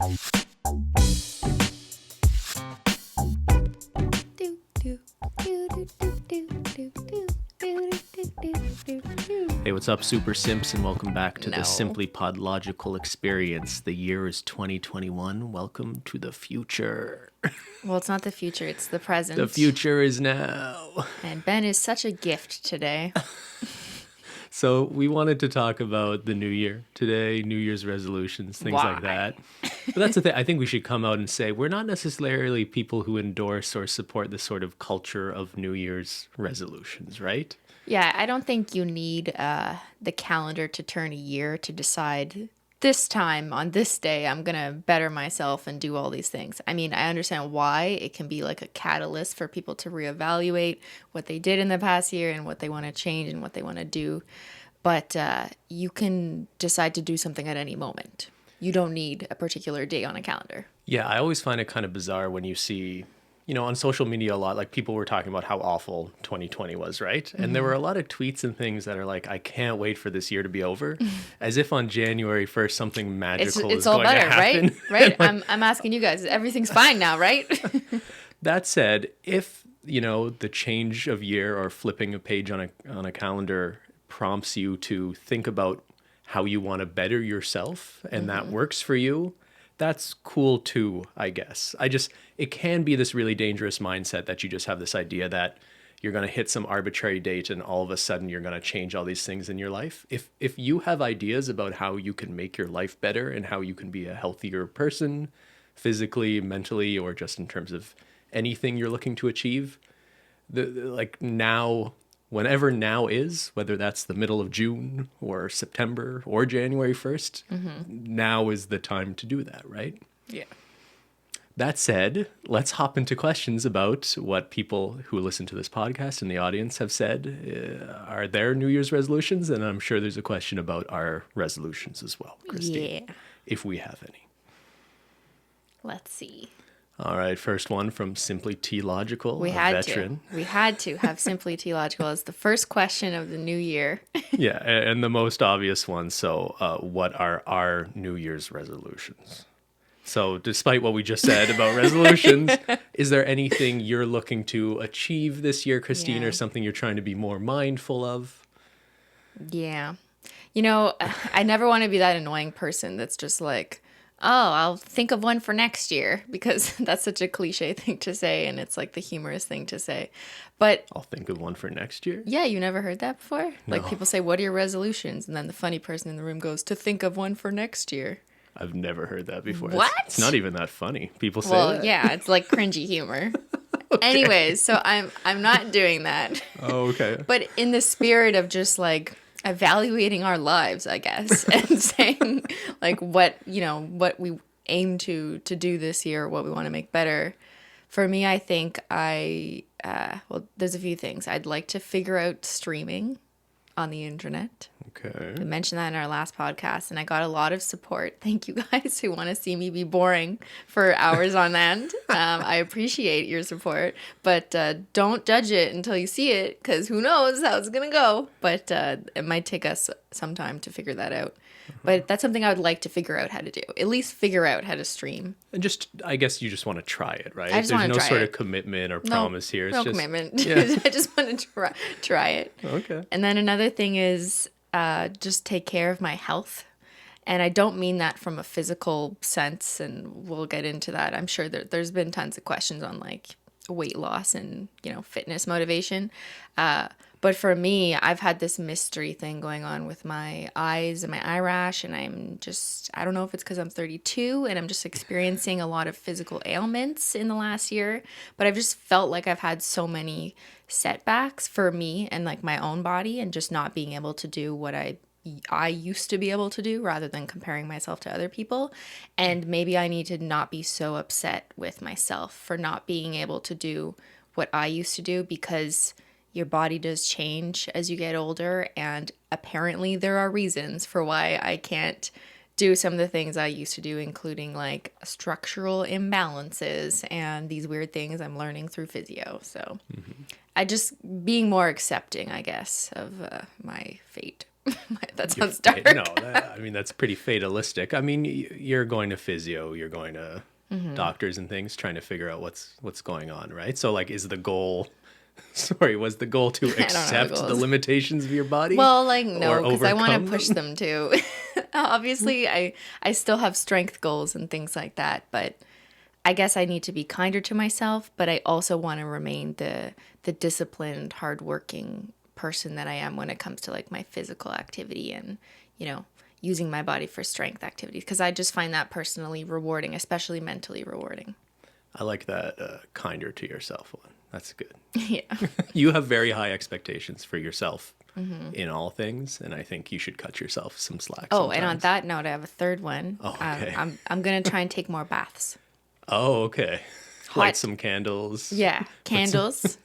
Hey, what's up, Super Simps, and welcome back to the SimplyPodLogical experience. The year is 2021. Welcome to the future. Well, it's not the future, it's the present. The future is now. And Ben is such a gift today. So we wanted to talk about the new year today, New Year's resolutions, things like that. But that's the thing. I think we should come out and say we're not necessarily people who endorse or support this sort of culture of New Year's resolutions, right? Yeah, I don't think you need the calendar to turn a year to decide this time on this day I'm going to better myself and do all these things. I mean, I understand why it can be like a catalyst for people to reevaluate what they did in the past year and what they want to change and what they want to do. But you can decide to do something at any moment. You don't need a particular day on a calendar. Yeah, I always find it kind of bizarre when you see, on social media a lot, like people were talking about how awful 2020 was, right? Mm-hmm. And there were a lot of tweets and things that are like, I can't wait for this year to be over. As if on January 1st, something magical is going to happen. It's all better, right? Right? I'm asking you guys, everything's fine now, right? That said, if, the change of year or flipping a page on a calendar prompts you to think about how you want to better yourself and that works for you, that's cool too, I guess. It can be this really dangerous mindset that you just have this idea that you're going to hit some arbitrary date and all of a sudden you're going to change all these things in your life. If you have ideas about how you can make your life better and how you can be a healthier person, physically, mentally, or just in terms of anything you're looking to achieve, whenever now is, whether that's the middle of June or September or January 1st, now is the time to do that, right? Yeah. That said, let's hop into questions about what people who listen to this podcast in the audience have said. Are there New Year's resolutions? And I'm sure there's a question about our resolutions as well, Cristine, if we have any. Let's see. All right, first one from SimplyPodLogical, a veteran. We had to have SimplyPodLogical as the first question of the new year. Yeah, and the most obvious one. So what are our New Year's resolutions? So despite what we just said about resolutions, is there anything you're looking to achieve this year, Cristine, or something you're trying to be more mindful of? Yeah. I never want to be that annoying person that's just like, oh, I'll think of one for next year, because that's such a cliche thing to say, and it's like the humorous thing to say. But I'll think of one for next year? Yeah, you never heard that before? No. Like people say, what are your resolutions? And then the funny person in the room goes, to think of one for next year. I've never heard that before. What? It's not even that funny. People say that. Well, yeah, it's like cringy humor. Okay. Anyways, so I'm not doing that. Oh, okay. But in the spirit of just like evaluating our lives, I guess, and saying like what we aim to do this year, what we want to make better. For me, I think there's a few things. I'd like to figure out streaming on the internet. Okay. We mentioned that in our last podcast, and I got a lot of support. Thank you guys who want to see me be boring for hours on end. I appreciate your support, but don't judge it until you see it, because who knows how it's going to go. But it might take us some time to figure that out. But that's something I would like to figure out how to do. At least figure out how to stream. And I guess you just want to try it, right? There's no sort of commitment or promise here. It's no commitment. Yeah. I just want to try it. Okay. And then another thing is just take care of my health. And I don't mean that from a physical sense, and we'll get into that. I'm sure there's been tons of questions on like weight loss and, fitness motivation. But for me, I've had this mystery thing going on with my eyes and my eye rash, and I don't know if it's because I'm 32 and I'm just experiencing a lot of physical ailments in the last year, but I've just felt like I've had so many setbacks for me and like my own body, and just not being able to do what I used to be able to do, rather than comparing myself to other people. And maybe I need to not be so upset with myself for not being able to do what I used to do, because your body does change as you get older, and apparently there are reasons for why I can't do some of the things I used to do, including like structural imbalances and these weird things I'm learning through physio. So I just being more accepting, I guess, of my fate. That sounds dark. No, I mean, that's pretty fatalistic. I mean, you're going to physio, you're going to doctors and things, trying to figure out what's going on, right? So, like, is the goal? Sorry, was the goal to accept the limitations of your body? Well, like, no, because I want overcome to push them too. Obviously, I still have strength goals and things like that, but I guess I need to be kinder to myself, but I also want to remain the disciplined, hardworking person that I am when it comes to like my physical activity and, you know, using my body for strength activities, because I just find that personally rewarding, especially mentally rewarding. I like that kinder to yourself one. That's good. Yeah. You have very high expectations for yourself in all things, and I think you should cut yourself some slack. Oh, sometimes. and on that note, I have a third one. Oh, okay. I'm gonna try and take more baths. Oh, okay. Light some candles. Yeah, candles,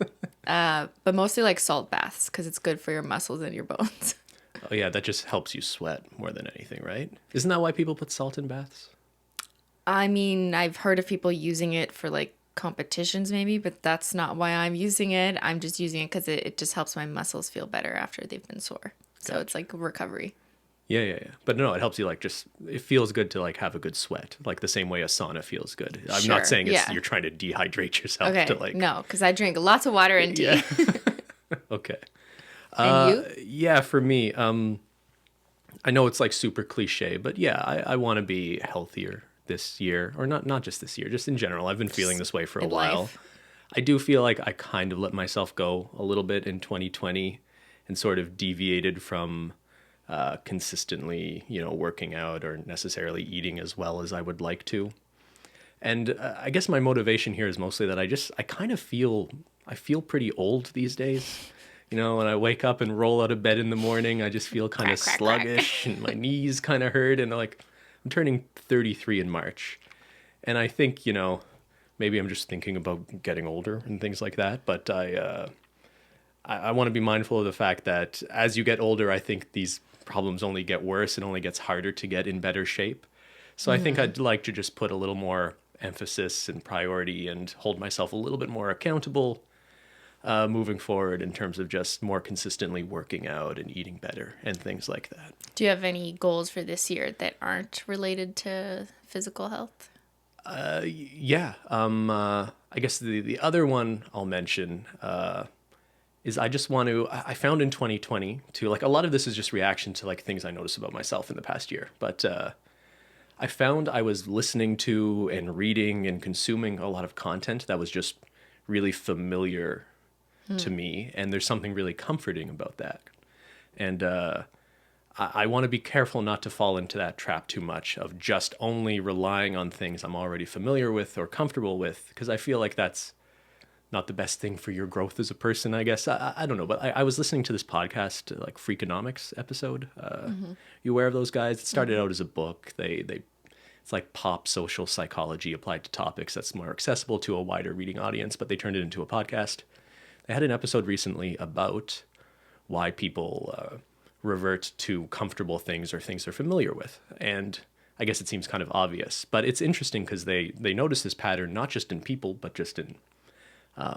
but mostly like salt baths because it's good for your muscles and your bones. Oh, yeah, that just helps you sweat more than anything, right? Isn't that why people put salt in baths? I mean, I've heard of people using it for like competitions maybe, but that's not why I'm using it. I'm just using it because it just helps my muscles feel better after they've been sore. So It's like recovery. Yeah. But no, it helps you like it feels good to like have a good sweat, like the same way a sauna feels good. I'm not saying you're trying to dehydrate yourself to like. No, because I drink lots of water and tea. Yeah. Okay. And you? Yeah, for me, I know it's like super cliche, but yeah, I want to be healthier this year, or not just this year, just in general. I've been feeling this way for a while. Life. I do feel like I kind of let myself go a little bit in 2020 and sort of deviated from consistently, working out or necessarily eating as well as I would like to. And I guess my motivation here is mostly that I kind of I feel pretty old these days. When I wake up and roll out of bed in the morning, I just feel kind of sluggish and my knees kind of hurt. And like, I'm turning 33 in March. And I think, maybe I'm just thinking about getting older and things like that. But I want to be mindful of the fact that as you get older, I think these problems only get worse. It only gets harder to get in better shape. So I think I'd like to just put a little more emphasis and priority and hold myself a little bit more accountable moving forward in terms of just more consistently working out and eating better and things like that. Do you have any goals for this year that aren't related to physical health? Yeah. I guess the other one I'll mention is I just want to, I found in 2020 too, like a lot of this is just reaction to like things I noticed about myself in the past year. But I found I was listening to and reading and consuming a lot of content that was just really familiar to me. And there's something really comforting about that. And I want to be careful not to fall into that trap too much of just only relying on things I'm already familiar with or comfortable with, because I feel like that's not the best thing for your growth as a person, I guess. I don't know, but I was listening to this podcast, like Freakonomics episode. You aware of those guys? It started out as a book. It's like pop social psychology applied to topics that's more accessible to a wider reading audience, but they turned it into a podcast. They had an episode recently about why people revert to comfortable things or things they're familiar with. And I guess it seems kind of obvious, but it's interesting because they notice this pattern not just in people, but just in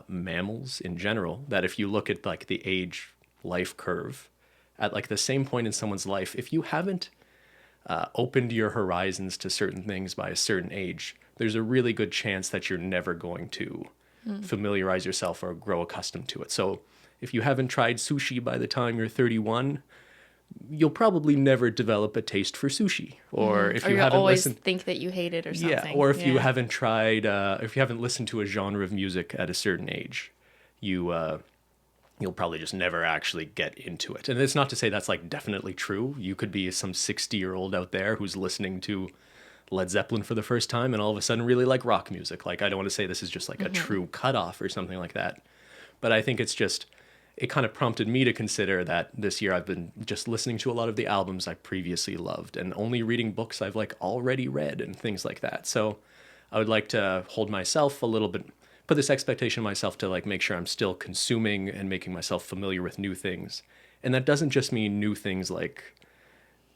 mammals in general, that if you look at like the age life curve at like the same point in someone's life, if you haven't opened your horizons to certain things by a certain age, there's a really good chance that you're never going to familiarize yourself or grow accustomed to it. So if you haven't tried sushi by the time you're 31, you'll probably never develop a taste for sushi. Or if you haven't always think that you hate it or something. Yeah, or if you haven't tried, if you haven't listened to a genre of music at a certain age, you'll probably just never actually get into it. And it's not to say that's like definitely true. You could be some 60-year-old out there who's listening to Led Zeppelin for the first time and all of a sudden really like rock music. Like, I don't want to say this is just like a true cutoff or something like that. But I think it's just, it kind of prompted me to consider that this year I've been just listening to a lot of the albums I previously loved and only reading books I've like already read and things like that. So I would like to hold myself a little bit, put this expectation on myself to like make sure I'm still consuming and making myself familiar with new things. And that doesn't just mean new things like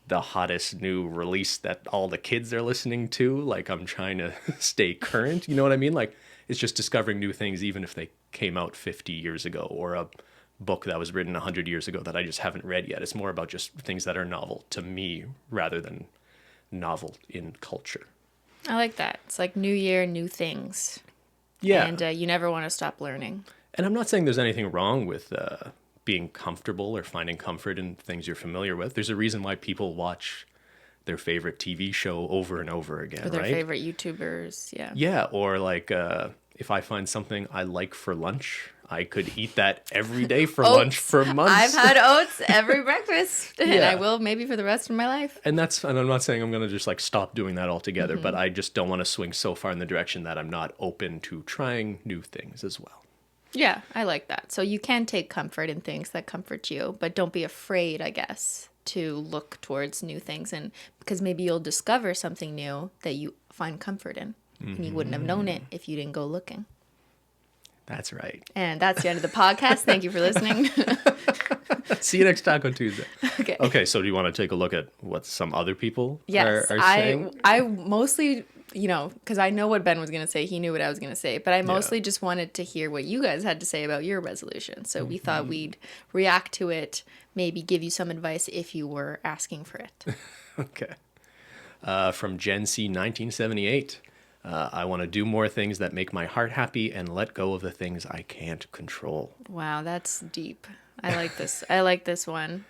the hottest new release that all the kids are listening to. Like, I'm trying to stay current. You know what I mean? Like, it's just discovering new things, even if they came out 50 years ago, or a book that was written 100 years ago that I just haven't read yet. It's more about just things that are novel to me rather than novel in culture. I like that. It's like new year, new things. Yeah. And you never want to stop learning. And I'm not saying there's anything wrong with being comfortable or finding comfort in things you're familiar with. There's a reason why people watch their favorite TV show over and over again, Or their right? favorite YouTubers, yeah. Yeah, or like if I find something I like for lunch, I could eat that every day for lunch for months. I've had oats every breakfast, and Yeah. I will maybe for the rest of my life. And I'm not saying I'm going to just like stop doing that altogether, but I just don't want to swing so far in the direction that I'm not open to trying new things as well. Yeah, I like that. So you can take comfort in things that comfort you, but don't be afraid, I guess, to look towards new things, and because maybe you'll discover something new that you find comfort in, and you wouldn't have known it if you didn't go looking. That's right. And that's the end of the podcast. Thank you for listening. See you next Taco Tuesday. Okay. Okay, so do you want to take a look at what some other people Yes, are saying? I mostly, because I know what Ben was going to say. He knew what I was going to say. But I mostly just wanted to hear what you guys had to say about your resolution. So we thought we'd react to it, maybe give you some advice if you were asking for it. Okay. From Gen C 1978. I want to do more things that make my heart happy and let go of the things I can't control. Wow, that's deep. I like this. I like this one,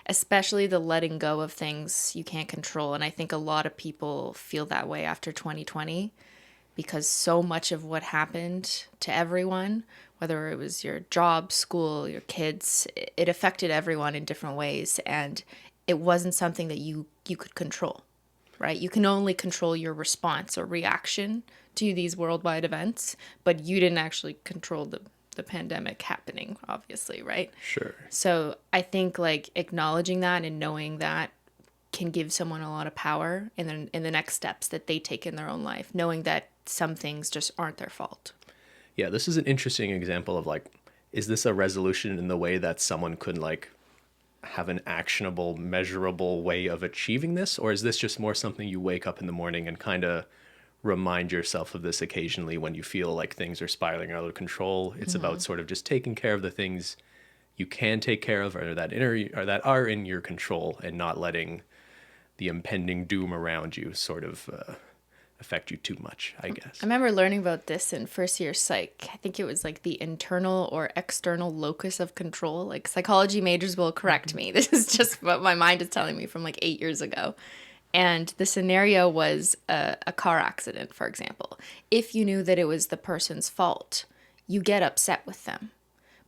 especially the letting go of things you can't control. And I think a lot of people feel that way after 2020 because so much of what happened to everyone, whether it was your job, school, your kids, it affected everyone in different ways. And it wasn't something that you could control, right? You can only control your response or reaction to these worldwide events, but you didn't actually control the pandemic happening, obviously, right? Sure. So I think like acknowledging that and knowing that can give someone a lot of power in the next steps that they take in their own life, knowing that some things just aren't their fault. Yeah, this is an interesting example of like, is this a resolution in the way that someone could like have an actionable, measurable way of achieving this? Or is this just more something you wake up in the morning and kind of remind yourself of this occasionally when you feel like things are spiraling out of control? It's about sort of just taking care of the things you can take care of or that are in your control and not letting the impending doom around you sort of affect you too much, I guess. I remember learning about this in first year psych. I think it was like the internal or external locus of control. Like psychology majors will correct me. This is just what my mind is telling me from like 8 years ago. And the scenario was a car accident, for example. If you knew that it was the person's fault, you get upset with them.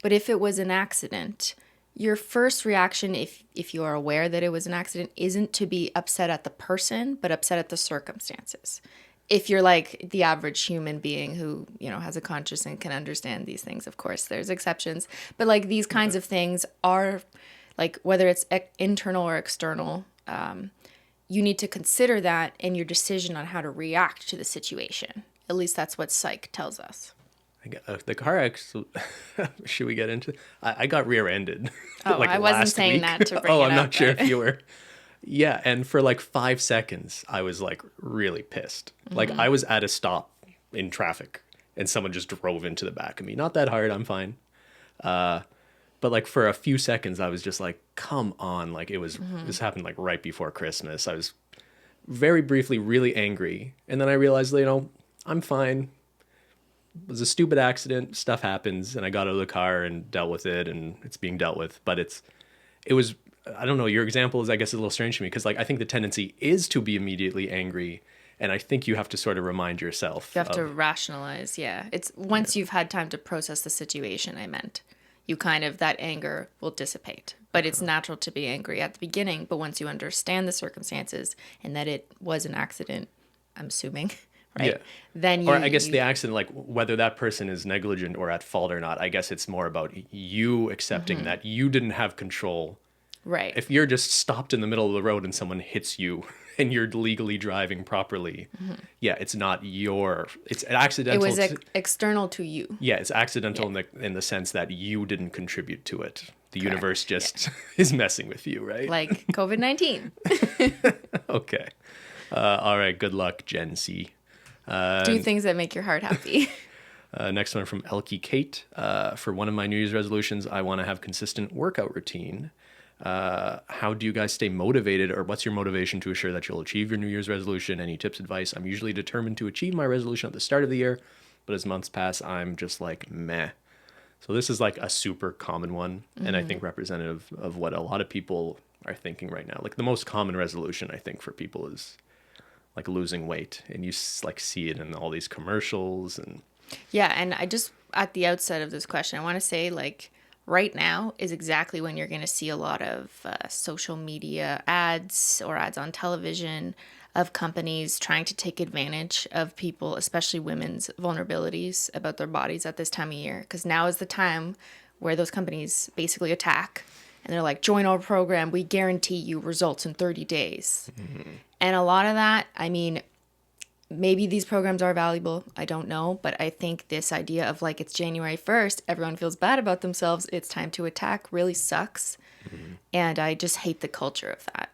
But if it was an accident, your first reaction, if you are aware that it was an accident, isn't to be upset at the person, but upset at the circumstances. If you're like the average human being who, has a conscience and can understand these things, of course, there's exceptions. But like these kinds of things are like, whether it's internal or external, you need to consider that in your decision on how to react to the situation. At least that's what psych tells us. The car accident, should we get into? I got rear-ended. Oh, like I wasn't last saying week. that to bring it I'm up, not sure but- if you were. Yeah, and for like 5 seconds, I was like really pissed. Like I was at a stop in traffic and someone just drove into the back of me. Not that hard, I'm fine. But like for a few seconds, I was just like, come on. Like this happened like right before Christmas. I was very briefly really angry. And then I realized, I'm fine. It was a stupid accident. Stuff happens. And I got out of the car and dealt with it, and it's being dealt with. But it was, I don't know, your example is, I guess, a little strange to me because like I think the tendency is to be immediately angry. And I think you have to sort of remind yourself. You have to rationalize, yeah. It's once you've had time to process the situation, I meant. You that anger will dissipate. But it's natural to be angry at the beginning. But once you understand the circumstances and that it was an accident, I'm assuming, right? Yeah. Then Or I guess the accident, like whether that person is negligent or at fault or not, I guess it's more about you accepting that you didn't have control. Right. If you're just stopped in the middle of the road and someone hits you and you're legally driving properly, yeah, it's not it's accidental. It was external to you. Yeah, it's accidental in the sense that you didn't contribute to it. The universe just is messing with you, right? Like COVID-19. Okay. All right, good luck, Gen C. Do things that make your heart happy. Next one from Elkie Kate. For one of my New Year's resolutions, I want to have consistent workout routine. How do you guys stay motivated, or what's your motivation to assure that you'll achieve your New Year's resolution? Any tips, advice? I'm usually determined to achieve my resolution at the start of the year, but as months pass, I'm just like, meh. So this is like a super common one, and I think representative of what a lot of people are thinking right now. Like the most common resolution, I think, for people is like losing weight, and you like see it in all these commercials and Yeah, and I just, at the outset of this question, I want to say, like, right now is exactly when you're going to see a lot of social media ads or ads on television of companies trying to take advantage of people, especially women's vulnerabilities about their bodies at this time of year. Because now is the time where those companies basically attack and they're like, join our program. We guarantee you results in 30 days. And a lot of that, I mean, maybe these programs are valuable. I don't know. But I think this idea of like, it's January 1st, everyone feels bad about themselves, it's time to attack, really sucks. And I just hate the culture of that.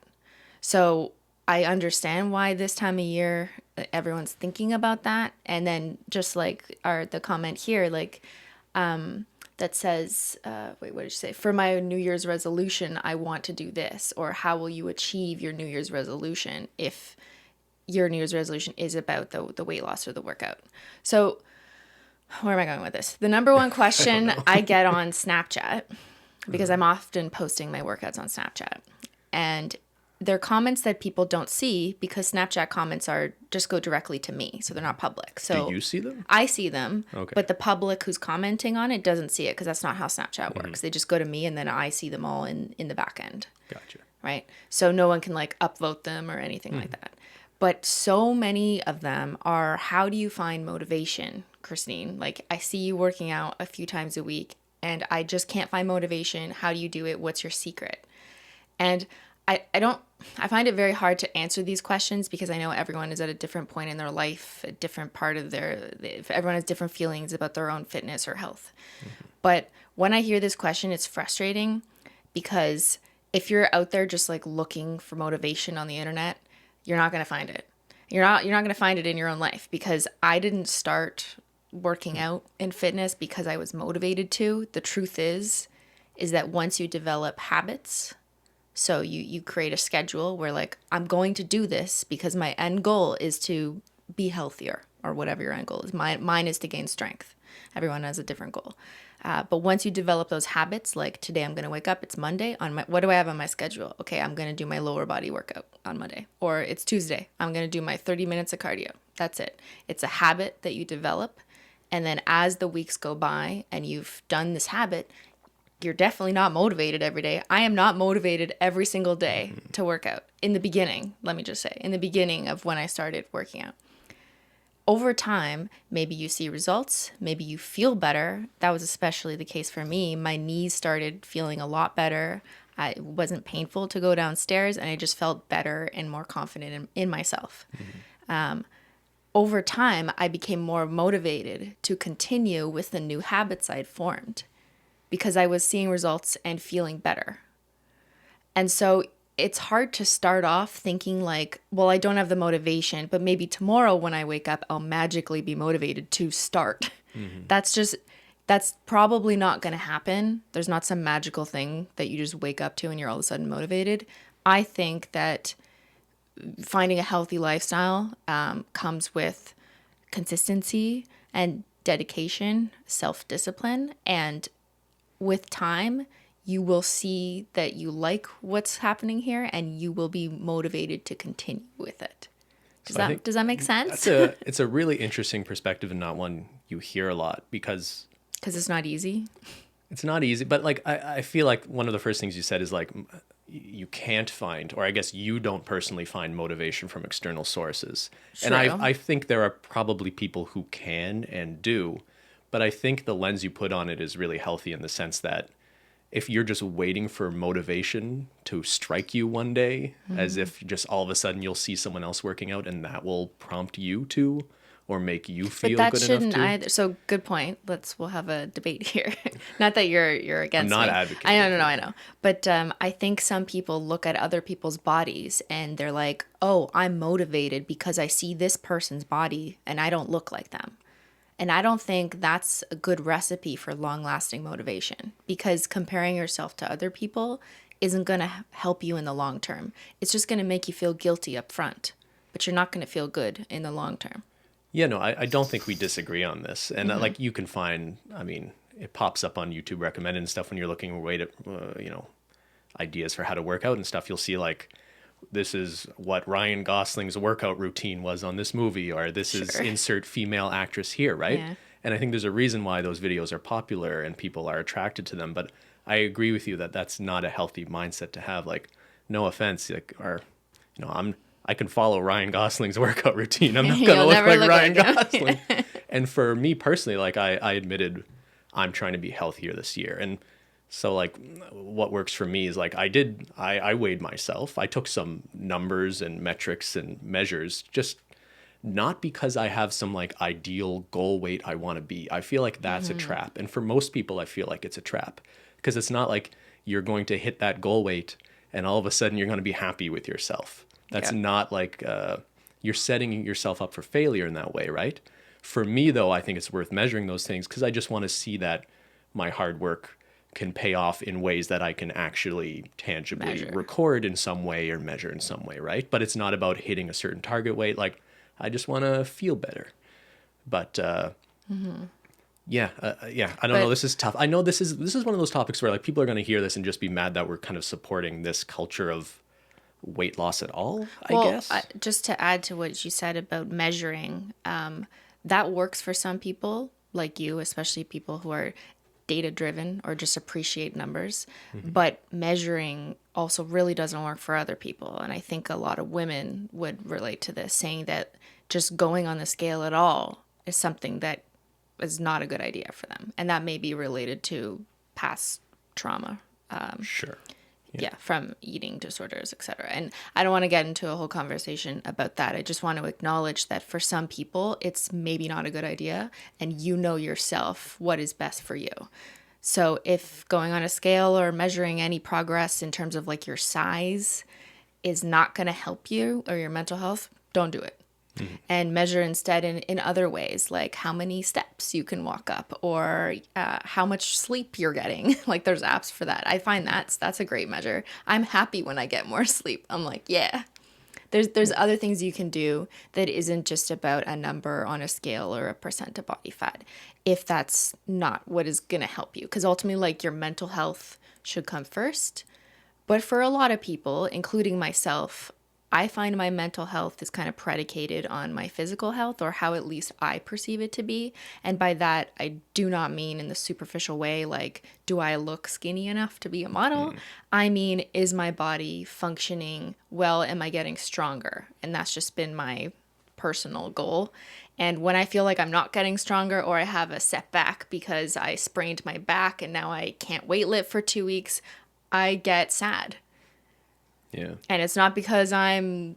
So I understand why this time of year everyone's thinking about that. And then just like the comment here, like that says, wait, what did you say? For my New Year's resolution, I want to do this. Or how will you achieve your New Year's resolution if your New Year's resolution is about the weight loss or the workout? So where am I going with this? The number one question I get on Snapchat, because I'm often posting my workouts on Snapchat, and they're comments that people don't see because Snapchat comments just go directly to me, so they're not public. So do you see them? I see them, Okay. but the public who's commenting on it doesn't see it because that's not how Snapchat works. They just go to me and then I see them all in the back end. Gotcha. Right? So no one can like upvote them or anything like that. But so many of them are, how do you find motivation, Cristine? Like, I see you working out a few times a week and I just can't find motivation. How do you do it? What's your secret? And I find it very hard to answer these questions because I know everyone is at a different point in their life, a different part of everyone has different feelings about their own fitness or health. But when I hear this question, it's frustrating because if you're out there just like looking for motivation on the internet, you're not going to find it. You're not going to find it in your own life, because I didn't start working out in fitness because I was motivated to. The truth is that once you develop habits, so you create a schedule where like, I'm going to do this because my end goal is to be healthier, or whatever your end goal is. Mine is to gain strength. Everyone has a different goal. But once you develop those habits, like today I'm going to wake up, it's Monday, what do I have on my schedule? Okay, I'm going to do my lower body workout on Monday. Or it's Tuesday, I'm going to do my 30 minutes of cardio. That's it. It's a habit that you develop. And then as the weeks go by and you've done this habit, you're definitely not motivated every day. I am not motivated every single day to work out. In the beginning, let me just say, in the beginning of when I started working out. Over time, maybe you see results, maybe you feel better. That was especially the case for me. My knees started feeling a lot better. It wasn't painful to go downstairs, and I just felt better and more confident in myself. Over time, I became more motivated to continue with the new habits I'd formed, because I was seeing results and feeling better. And so it's hard to start off thinking like, well, I don't have the motivation, but maybe tomorrow when I wake up, I'll magically be motivated to start. That's probably not going to happen. There's not some magical thing that you just wake up to and you're all of a sudden motivated. I think that finding a healthy lifestyle comes with consistency and dedication, self-discipline, and with time, you will see that you like what's happening here and you will be motivated to continue with it. Does that make sense? It's a really interesting perspective, and not one you hear a lot, because it's not easy. It's not easy, but like I feel like one of the first things you said is like, you can't find, or I guess you don't personally find motivation from external sources. True. And I think there are probably people who can and do, but I think the lens you put on it is really healthy, in the sense that if you're just waiting for motivation to strike you one day, as if just all of a sudden you'll see someone else working out and that will prompt you to, or make you feel but that good shouldn't enough to. either. So good point. We'll have a debate here. Not that you're against I'm not me. advocating. I know. But I think some people look at other people's bodies and they're like, oh, I'm motivated because I see this person's body and I don't look like them. And I don't think that's a good recipe for long-lasting motivation, because comparing yourself to other people isn't going to help you in the long term. It's just going to make you feel guilty up front, but you're not going to feel good in the long term. Yeah, no, I don't think we disagree on this. And like you can find, I mean, it pops up on YouTube recommended and stuff when you're looking way to, ideas for how to work out and stuff. You'll see like, this is what Ryan Gosling's workout routine was on this movie, or this is insert female actress here, right? Yeah. And I think there's a reason why those videos are popular and people are attracted to them. But I agree with you that that's not a healthy mindset to have. Like, no offense, like, I can follow Ryan Gosling's workout routine. I'm not gonna look like Ryan Gosling. And for me personally, like I admitted, I'm trying to be healthier this year, and so like what works for me is like I weighed myself. I took some numbers and metrics and measures, just not because I have some like ideal goal weight I want to be. I feel like that's a trap. And for most people, I feel like it's a trap, because it's not like you're going to hit that goal weight and all of a sudden you're going to be happy with yourself. That's not like you're setting yourself up for failure in that way, right? For me, though, I think it's worth measuring those things because I just want to see that my hard work can pay off in ways that I can actually tangibly record in some way or measure in some way, right? But it's not about hitting a certain target weight. Like, I just want to feel better. But I don't know. This is tough. I know this is one of those topics where like people are going to hear this and just be mad that we're kind of supporting this culture of weight loss at all, I guess. Just to add to what you said about measuring, that works for some people like you, especially people who are data driven or just appreciate numbers. But measuring also really doesn't work for other people. And I think a lot of women would relate to this, saying that just going on the scale at all is something that is not a good idea for them. And that may be related to past trauma. Sure. Yeah, from eating disorders, etc. And I don't want to get into a whole conversation about that. I just want to acknowledge that for some people, it's maybe not a good idea, and you know yourself what is best for you. So if going on a scale or measuring any progress in terms of like your size is not going to help you or your mental health, don't do it. And measure instead in other ways, like how many steps you can walk up, or how much sleep you're getting. Like there's apps for that. I find that's a great measure. I'm happy when I get more sleep. I'm like, yeah. There's other things you can do that isn't just about a number on a scale or a percent of body fat, if that's not what is going to help you. Because ultimately, like, your mental health should come first. But for a lot of people, including myself, I find my mental health is kind of predicated on my physical health, or how at least I perceive it to be. And by that, I do not mean in the superficial way, like, do I look skinny enough to be a model? I mean, is my body functioning well? Am I getting stronger? And that's just been my personal goal. And when I feel like I'm not getting stronger, or I have a setback because I sprained my back and now I can't weightlift for 2 weeks, I get sad. Yeah. And it's not because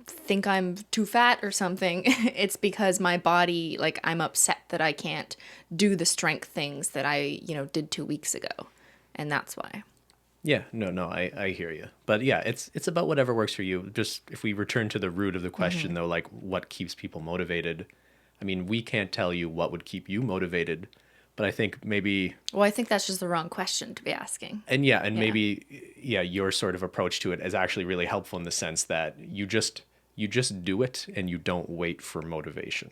think I'm too fat or something. It's because my body, like, I'm upset that I can't do the strength things that I, did 2 weeks ago. And that's why. Yeah, no, I hear you. But yeah, it's about whatever works for you. Just if we return to the root of the question, though, like what keeps people motivated? I mean, we can't tell you what would keep you motivated, but I think maybe... Well, I think that's just the wrong question to be asking. And maybe your sort of approach to it is actually really helpful in the sense that you just do it and you don't wait for motivation.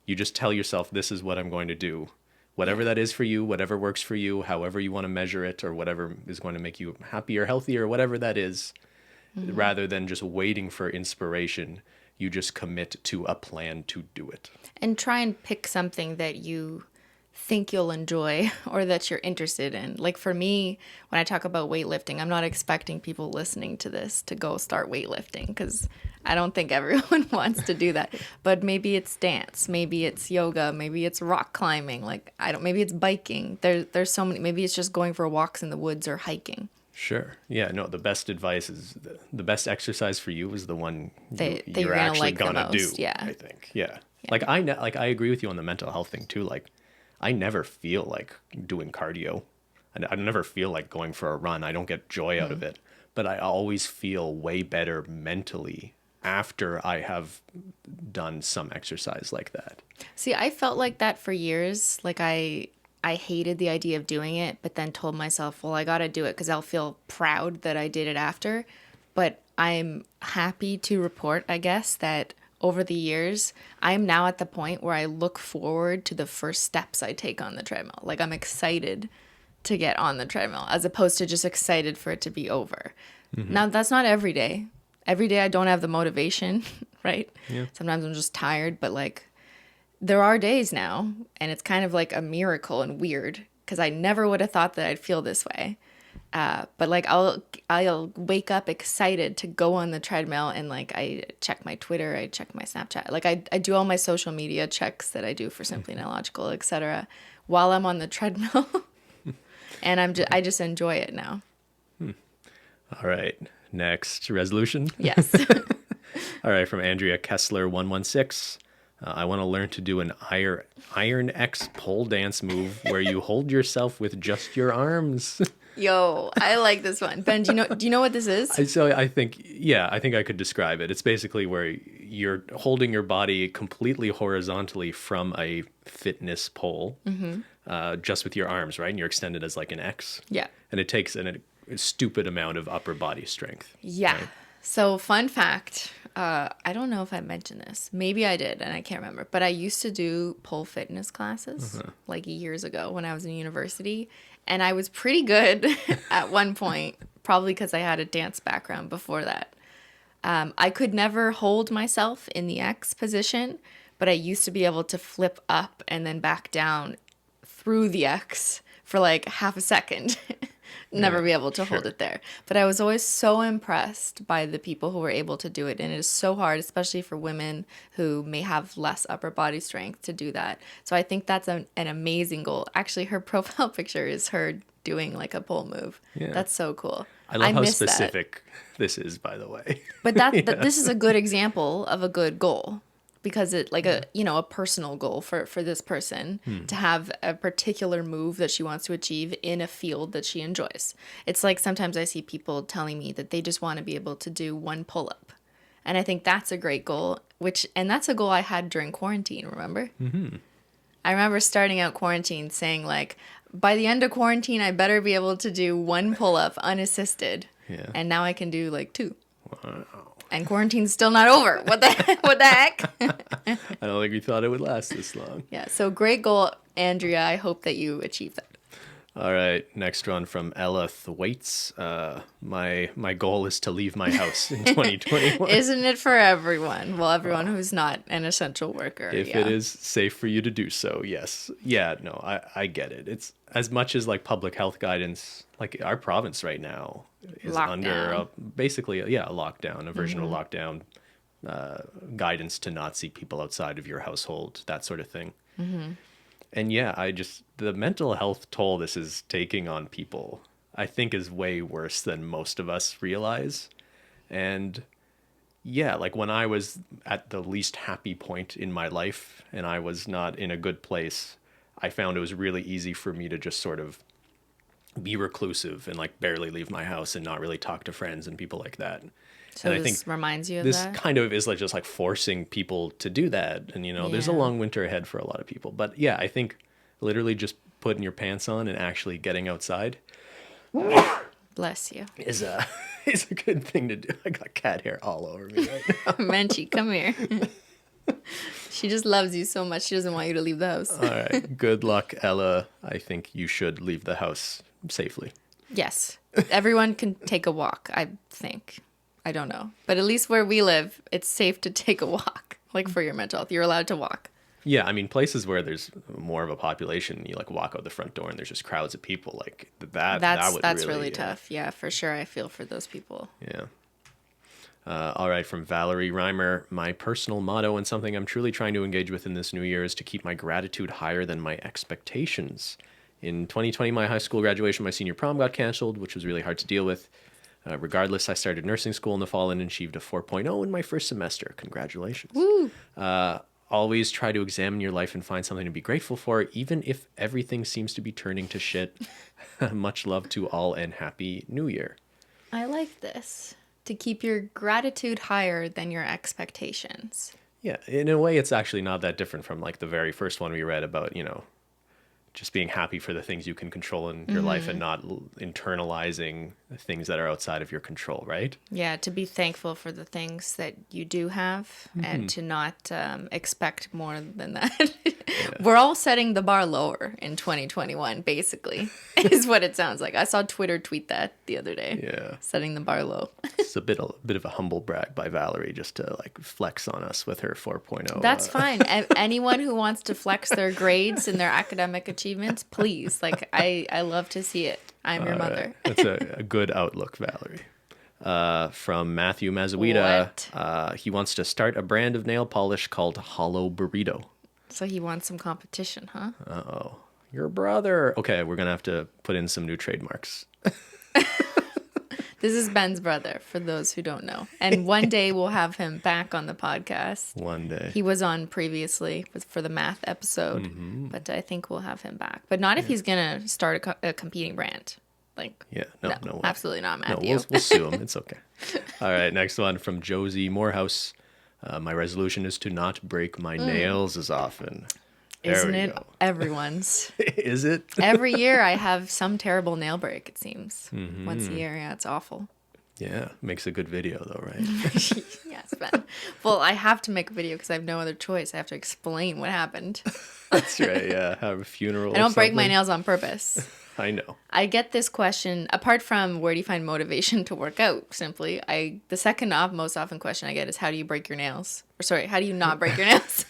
You just tell yourself, this is what I'm going to do. Whatever that is for you, whatever works for you, however you want to measure it, or whatever is going to make you happier, healthier, whatever that is, rather than just waiting for inspiration, you just commit to a plan to do it. And try and pick something that you think you'll enjoy or that you're interested in. Like for me, when I talk about weightlifting, I'm not expecting people listening to this to go start weightlifting, because I don't think everyone wants to do that. But maybe it's dance, maybe it's yoga, maybe it's rock climbing, maybe it's biking. There's so many, maybe it's just going for walks in the woods or hiking. Sure. Yeah, no, the best advice is the best exercise for you is the one you're actually gonna do. Yeah. I think. Yeah. Like I agree with you on the mental health thing too. Like, I never feel like doing cardio. I never feel like going for a run. I don't get joy out of it. But I always feel way better mentally after I have done some exercise like that. See, I felt like that for years. Like I hated the idea of doing it, but then told myself, well, I got to do it because I'll feel proud that I did it after. But I'm happy to report, I guess, that over the years, I'm now at the point where I look forward to the first steps I take on the treadmill. Like I'm excited to get on the treadmill as opposed to just excited for it to be over. Now, that's not every day. Every day I don't have the motivation, right? Yeah. Sometimes I'm just tired, but like there are days now, and it's kind of like a miracle and weird because I never would have thought that I'd feel this way. But like I'll wake up excited to go on the treadmill, and like I check my Twitter, I check my Snapchat, like I do all my social media checks that I do for Simply and Illogical, etc. while I'm on the treadmill, and I just enjoy it now. All right. Next resolution. Yes. All right. From Andrea Kessler 116. I want to learn to do an Iron X pole dance move where you hold yourself with just your arms. Yo, I like this one. Ben, do you know what this is? So I think I could describe it. It's basically where you're holding your body completely horizontally from a fitness pole, just with your arms, right? And you're extended as like an X. Yeah. And it takes a stupid amount of upper body strength. Yeah. Right? So fun fact, I don't know if I mentioned this. Maybe I did, and I can't remember. But I used to do pole fitness classes like years ago when I was in university. And I was pretty good at one point, probably because I had a dance background before that. I could never hold myself in the X position, but I used to be able to flip up and then back down through the X for like half a second. Never be able to hold it there. But I was always so impressed by the people who were able to do it. And it is so hard, especially for women who may have less upper body strength to do that. So I think that's an amazing goal. Actually, her profile picture is her doing like a pole move. Yeah. That's so cool. I love how specific this is, by the way. But this is a good example of a good goal. Because it like a personal goal for this person to have a particular move that she wants to achieve in a field that she enjoys. It's like sometimes I see people telling me that they just want to be able to do one pull-up. And I think that's a great goal, and that's a goal I had during quarantine, remember? Mm-hmm. I remember starting out quarantine saying like, by the end of quarantine, I better be able to do one pull-up unassisted. Yeah. And now I can do like 2. Wow. And quarantine's still not over. What the heck? I don't think we thought it would last this long. Yeah, so great goal, Andrea. I hope that you achieve that. All right, next one from Ella Thwaites. My goal is to leave my house in 2021. Isn't it for everyone? Well, everyone who's not an essential worker. If it is safe for you to do so, yes. Yeah, no, I get it. It's as much as like public health guidance, like our province right now is under basically a lockdown, a version of a lockdown, guidance to not see people outside of your household, that sort of thing. Mm-hmm. And yeah, the mental health toll this is taking on people, I think is way worse than most of us realize. And yeah, like when I was at the least happy point in my life and I was not in a good place, I found it was really easy for me to just sort of be reclusive and like barely leave my house and not really talk to friends and people like that. So and this I think reminds you of this that? kind of is like just like forcing people to do that. And, there's a long winter ahead for a lot of people. But yeah, I think literally just putting your pants on and actually getting outside. Bless you. Is a good thing to do. I got cat hair all over me right now. Menchie, come here. She just loves you so much. She doesn't want you to leave the house. All right. Good luck, Ella. I think you should leave the house safely. Yes. Everyone can take a walk, I think. I don't know. But at least where we live, it's safe to take a walk. Like for your mental health. You're allowed to walk. Yeah, I mean, places where there's more of a population, you like walk out the front door and there's just crowds of people. Like that's really tough. Yeah, for sure. I feel for those people. Yeah. All right, from Valerie Reimer, my personal motto and something I'm truly trying to engage with in this new year is to keep my gratitude higher than my expectations. In 2020, my high school graduation, my senior prom got canceled, which was really hard to deal with. Regardless, I started nursing school in the fall and achieved a 4.0 in my first semester. Congratulations. Woo! Always try to examine your life and find something to be grateful for, even if everything seems to be turning to shit. Much love to all and happy New Year. I like this. To keep your gratitude higher than your expectations. Yeah, in a way, it's actually not that different from like the very first one we read about, just being happy for the things you can control in your life and not internalizing the things that are outside of your control, right? Yeah, to be thankful for the things that you do have and to not expect more than that. We're all setting the bar lower in 2021, basically, is what it sounds like. I saw Twitter tweet that the other day. Yeah. Setting the bar low. It's a bit of a humble brag by Valerie just to like flex on us with her 4.0. That's fine. Anyone who wants to flex their grades and their academic achievements, please. Like, I love to see it. I'm your mother. That's a good outlook, Valerie. From Matthew Mazawita, he wants to start a brand of nail polish called Holo Burrito. So he wants some competition, huh? Uh-oh. Your brother. Okay, we're going to have to put in some new trademarks. This is Ben's brother, for those who don't know. And one day we'll have him back on the podcast. One day. He was on previously for the math episode, but I think we'll have him back. But not if he's going to start a competing brand. Like, no way. Absolutely not, Matthew. No, we'll sue him. It's okay. All right, next one from Josie Morehouse. My resolution is to not break my nails as often. Isn't it everyone's? Is it? Every year I have some terrible nail break, it seems. Once a year, yeah, it's awful. Yeah, makes a good video though, right? Yes, Ben. Well, I have to make a video because I have no other choice. I have to explain what happened. That's right, yeah. Have a funeral. I don't break my nails on purpose. I know. I get this question, apart from where do you find motivation to work out, simply, the second most often question I get is how do you break your nails? Or sorry, how do you not break your nails?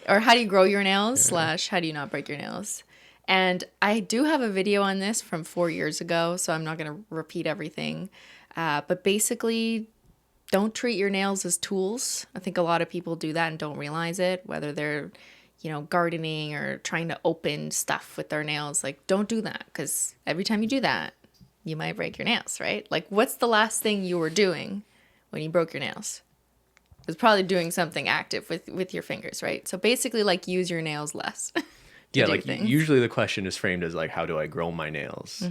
Or how do you grow your nails / how do you not break your nails? And I do have a video on this from 4 years ago, so I'm not going to repeat everything. But basically, don't treat your nails as tools. I think a lot of people do that and don't realize it, whether they're gardening or trying to open stuff with their nails. Like, don't do that, because every time you do that, you might break your nails, right? Like, what's the last thing you were doing when you broke your nails? It was probably doing something active with your fingers, right? So basically, like, use your nails less. Yeah, like usually the question is framed as like, how do I grow my nails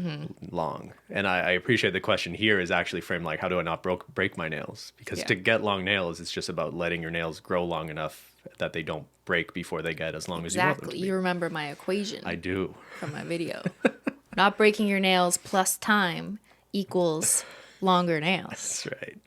long? And I appreciate the question here is actually framed like, how do I not break my nails? Because to get long nails, it's just about letting your nails grow long enough that they don't break before they get as long as you want them to be. You remember my equation. I do. From my video. Not breaking your nails plus time equals longer nails. That's right.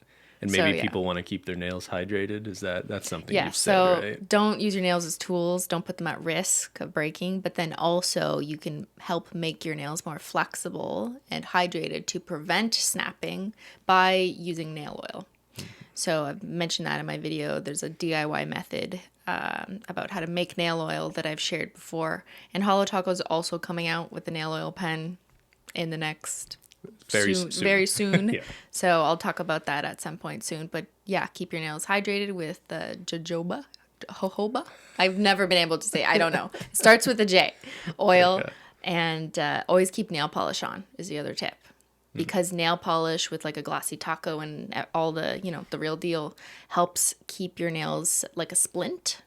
And maybe people want to keep their nails hydrated. That's something you've said, so right? Don't use your nails as tools. Don't put them at risk of breaking. But then also you can help make your nails more flexible and hydrated to prevent snapping by using nail oil. So I've mentioned that in my video. There's a DIY method about how to make nail oil that I've shared before. And Holo Taco is also coming out with the nail oil pen in the next... Very soon. Yeah. So I'll talk about that at some point soon. But yeah, keep your nails hydrated with jojoba. I've never been able to say. I don't know. It starts with a J. Oil. Okay. And always keep nail polish on is the other tip. Because nail polish with like a glossy taco and all the, the real deal helps keep your nails like a splint.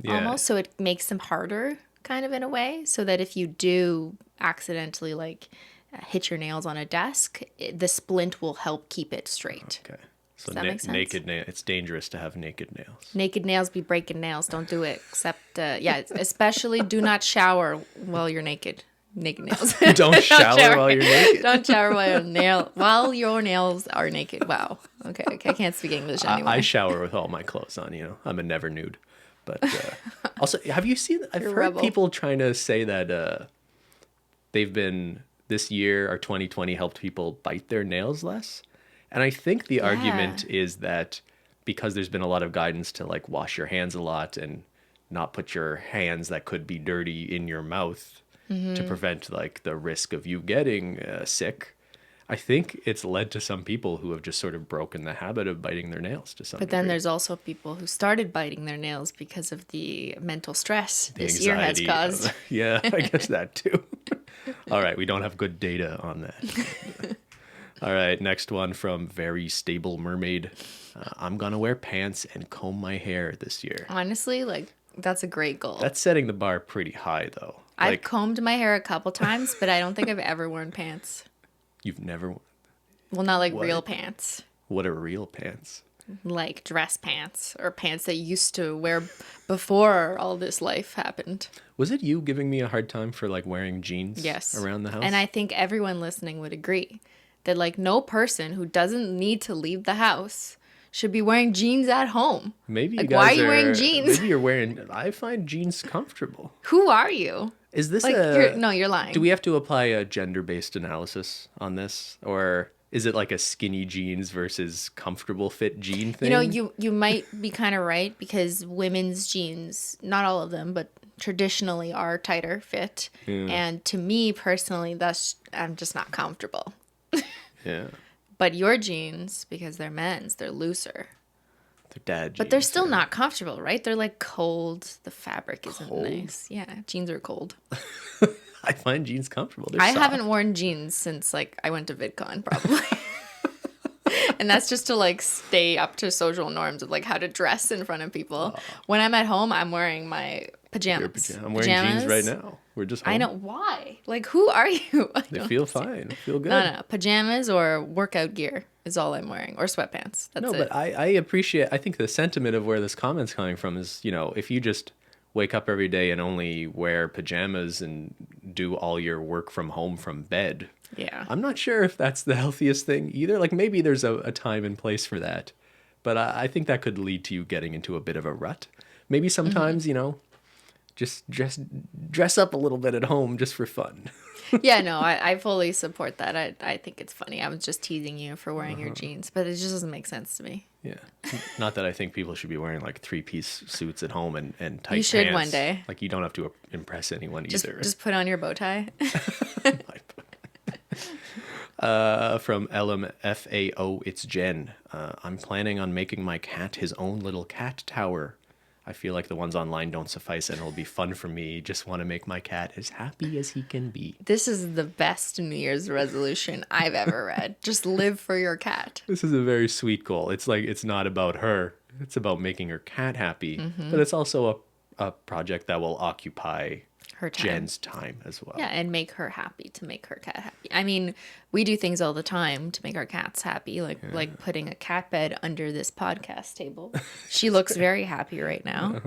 Yeah. Almost. So it makes them harder kind of in a way. So that if you do accidentally like... hit your nails on a desk, the splint will help keep it straight. Okay. So naked nails. It's dangerous to have naked nails. Naked nails be breaking nails. Don't do it. Except, especially do not shower while you're naked. Naked nails. Don't shower while you're naked. Don't shower while your nails are naked. Wow. Okay. I can't speak English anymore. I shower with all my clothes on. I'm a never nude. But also, have you seen? I've heard people trying to say that they've been. This year, or 2020, helped people bite their nails less. And I think the argument is that because there's been a lot of guidance to like wash your hands a lot and not put your hands that could be dirty in your mouth to prevent like the risk of you getting sick. I think it's led to some people who have just sort of broken the habit of biting their nails to some degree. Then there's also people who started biting their nails because of the mental stress this year has caused. Yeah, I guess that too. All right, we don't have good data on that. All right, next one from Very Stable Mermaid. I'm going to wear pants and comb my hair this year. Honestly, like, that's a great goal. That's setting the bar pretty high, though. I've combed my hair a couple times, but I don't think I've ever worn pants. You've never... Well, not like What? real pants. What are real pants? Like dress pants or pants that you used to wear before all this life happened. Was it you giving me a hard time for like wearing jeans Yes. around the house? And I think everyone listening would agree that like no person who doesn't need to leave the house should be wearing jeans at home. Maybe you Like, guys why are you wearing jeans? Maybe you're wearing. I find jeans comfortable. Who are you? Is this Like, you're lying. Do we have to apply a gender-based analysis on this, or is it like a skinny jeans versus comfortable fit jean thing? You might be kind of right because women's jeans, not all of them, but traditionally are tighter fit. And to me personally, I'm just not comfortable. Yeah. But your jeans, because they're men's, they're looser. They're dad jeans. But they're still not comfortable, right? They're like cold. The fabric isn't nice. Yeah, jeans are cold. I find jeans comfortable. They're I soft. haven't worn jeans since like I went to VidCon probably. And that's just to like stay up to social norms of like how to dress in front of people. When I'm at home, I'm wearing my pajamas. I'm wearing jeans right now. We're just home. I know. Why? Like, who are you? They feel fine. They feel good. No. Pajamas or workout gear is all I'm wearing. Or sweatpants. That's it. But I think the sentiment of where this comment's coming from is, if you just wake up every day and only wear pajamas and do all your work from home from bed. Yeah. I'm not sure if that's the healthiest thing either. Like maybe there's a time and place for that. But I think that could lead to you getting into a bit of a rut. Maybe sometimes, just dress up a little bit at home just for fun. Yeah, no, I fully support that. I think it's funny. I was just teasing you for wearing your jeans, but it just doesn't make sense to me. Yeah. Not that I think people should be wearing like 3-piece suits at home and tight pants. You should one day. Like you don't have to impress anyone either. Just put on your bow tie. From LMFAO, it's Jen. I'm planning on making my cat his own little cat tower. I feel like the ones online don't suffice and it'll be fun for me. Just want to make my cat as happy as he can be. This is the best New Year's resolution I've ever read. Just live for your cat. This is a very sweet goal. It's like, it's not about her. It's about making her cat happy. Mm-hmm. But it's also a project that will occupy Her time. Jen's time as well. Yeah, and make her happy, to make her cat happy. I mean, we do things all the time to make our cats happy, like putting a cat bed under this podcast table. She looks very happy right now.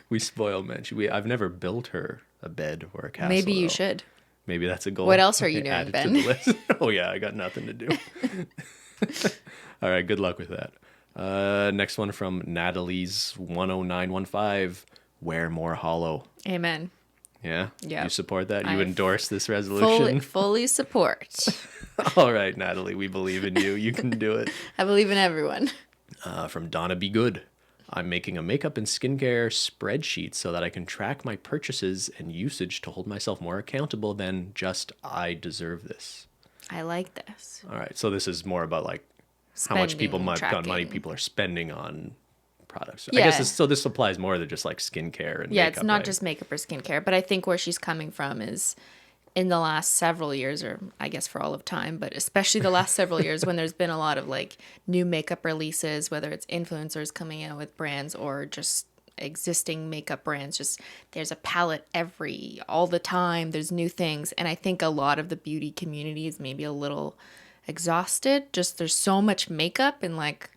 We spoil Mensch. I've never built her a bed or a castle. Maybe you though. should. Maybe that's a goal. What else are you doing, Add it Ben? to the list. Oh yeah, I got nothing to do. All right, good luck with that. Next one from Natalie's 10915. Wear more holo. Amen. Yeah? Yeah. You support that? You I endorse this resolution? Fully support. All right, Natalie, we believe in you. You can do it. I believe in everyone. From Donna Be Good. I'm making a makeup and skincare spreadsheet so that I can track my purchases and usage to hold myself more accountable than just I deserve this. I like this. All right, so this is more about like how much people money tracking. people are spending on products. Yeah. I guess this applies more to just like skincare and Yeah, makeup, it's not right? just makeup or skincare, but I think where she's coming from is in the last several years, or I guess for all of time, but especially the last several years when there's been a lot of like new makeup releases, whether it's influencers coming out with brands or just existing makeup brands, just there's a palette all the time, there's new things. And I think a lot of the beauty community is maybe a little exhausted. Just there's so much makeup and like,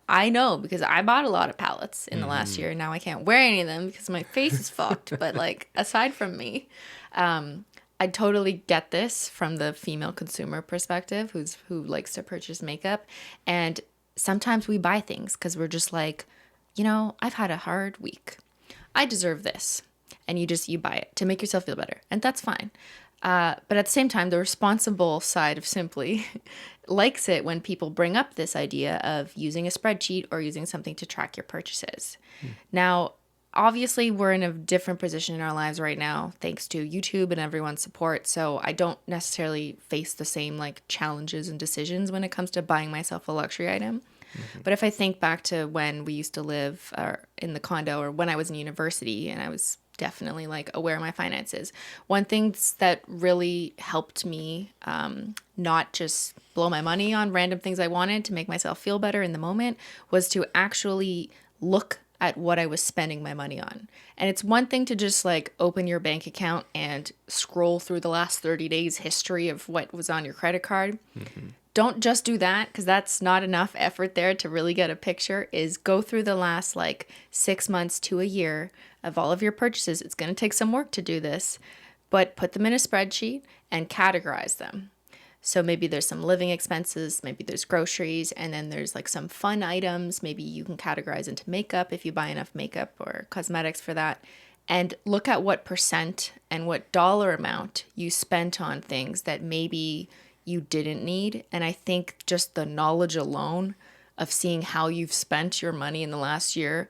I know because I bought a lot of palettes in the last year. Now I can't wear any of them because my face is fucked. But like aside from me, I totally get this from the female consumer perspective who likes to purchase makeup. And sometimes we buy things because we're just like, I've had a hard week. I deserve this. And you buy it to make yourself feel better. And that's fine. But at the same time, the responsible side of Simply likes it when people bring up this idea of using a spreadsheet or using something to track your purchases. Now, obviously, we're in a different position in our lives right now, thanks to YouTube and everyone's support. So I don't necessarily face the same like challenges and decisions when it comes to buying myself a luxury item. But if I think back to when we used to live in the condo or when I was in university and I was definitely like aware of my finances, one thing that really helped me not just blow my money on random things I wanted to make myself feel better in the moment was to actually look at what I was spending my money on. And it's one thing to just like open your bank account and scroll through the last 30 days history of what was on your credit card. don't just do that, because that's not enough effort there to really get a picture, is go through the last like 6 months to a year of all of your purchases. It's going to take some work to do this, but put them in a spreadsheet and categorize them. So maybe there's some living expenses, maybe there's groceries, and then there's like some fun items. Maybe you can categorize into makeup if you buy enough makeup or cosmetics for that. And look at what percent and what dollar amount you spent on things that maybe you didn't need. And I think just the knowledge alone of seeing how you've spent your money in the last year